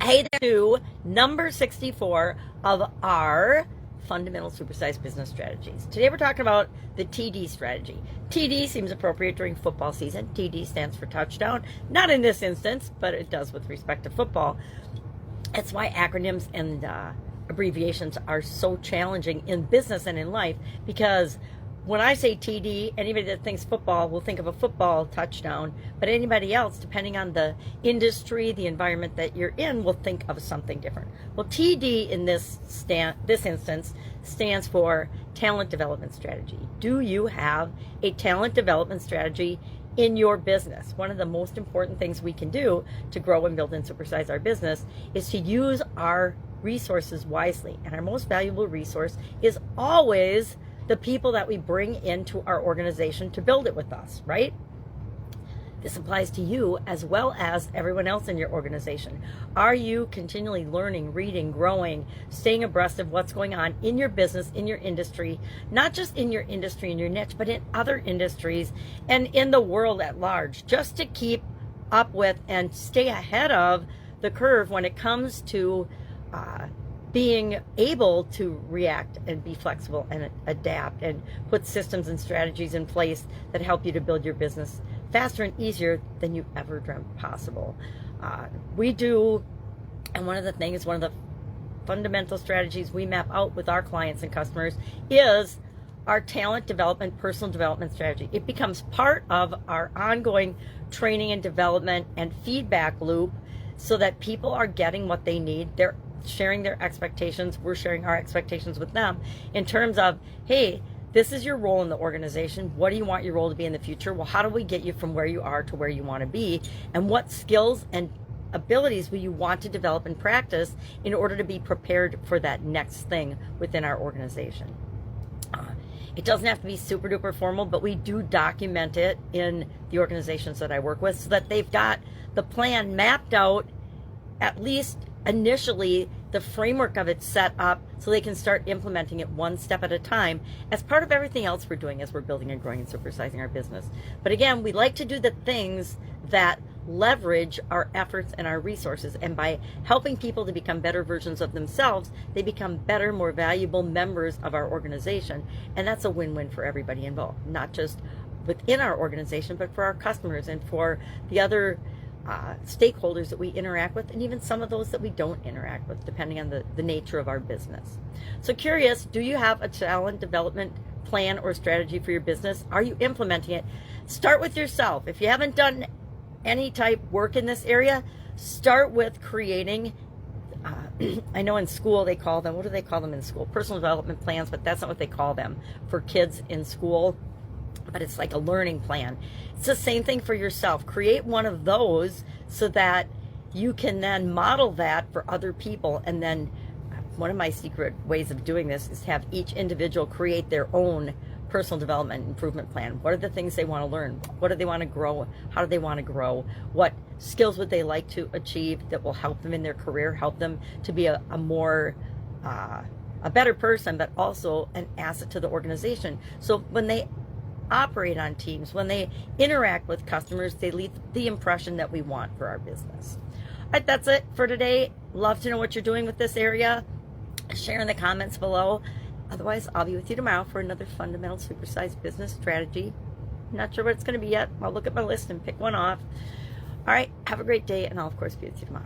Hey there, to number 64 of our fundamental supersize business strategies. Today we're talking about the TD strategy. TD seems appropriate during football season. TD stands for touchdown. Not in this instance, but it does with respect to football. That's why acronyms and abbreviations are so challenging in business and in life, because when I say TD, anybody that thinks football will think of a football touchdown, but anybody else, depending on the industry, the environment that you're in, will think of something different. Well, TD in this instance stands for talent development strategy. Do you have a talent development strategy in your business? One of the most important things we can do to grow and build and supersize our business is to use our resources wisely. And our most valuable resource is always the people that we bring into our organization to build it with us, right? This applies to you as well as everyone else in your organization. Are you continually learning, reading, growing, staying abreast of what's going on in your business, in your industry, not just in your industry and your niche, but in other industries and in the world at large, just to keep up with and stay ahead of the curve when it comes to being able to react and be flexible and adapt and put systems and strategies in place that help you to build your business faster and easier than you ever dreamt possible. We do, and one of the fundamental strategies we map out with our clients and customers is our talent development, personal development strategy. It becomes part of our ongoing training and development and feedback loop so that people are getting what they need. They're sharing their expectations. We're sharing our expectations with them in terms of, hey, this is your role in the organization. What do you want your role to be in the future? Well, how do we get you from where you are to where you want to be? And what skills and abilities will you want to develop and practice in order to be prepared for that next thing within our organization? It doesn't have to be super duper formal, but we do document it in the organizations that I work with so that they've got the plan mapped out, at least initially the framework of it set up so they can start implementing it one step at a time as part of everything else we're doing as we're building and growing and supersizing our business. But again, we like to do the things that leverage our efforts and our resources, and by helping people to become better versions of themselves, they become better, more valuable members of our organization, and that's a win-win for everybody involved, not just within our organization, but for our customers and for the other stakeholders that we interact with, and even some of those that we don't interact with, depending on the nature of our business. So curious, do you have a talent development plan or strategy for your business? Are you implementing it? Start with yourself. If you haven't done any type work in this area, start with creating, I know in school they call them, what do they call them in school? Personal development plans, but that's not what they call them for kids in school. But it's like a learning plan. It's the same thing for yourself. Create one of those so that you can then model that for other people. And then one of my secret ways of doing this is to have each individual create their own personal development improvement plan. What are the things they want to learn? What do they want to grow? How do they want to grow? What skills would they like to achieve that will help them in their career, help them to be a better person, but also an asset to the organization. So when they operate on teams, when they interact with customers, they leave the impression that we want for our business. All right, that's it for today. Love to know what you're doing with this area. Share in the comments below. Otherwise, I'll be with you tomorrow for another fundamental supersize business strategy. Not sure what it's going to be yet. I'll look at my list and pick one off. All right, have a great day, and I'll, of course, be with you tomorrow.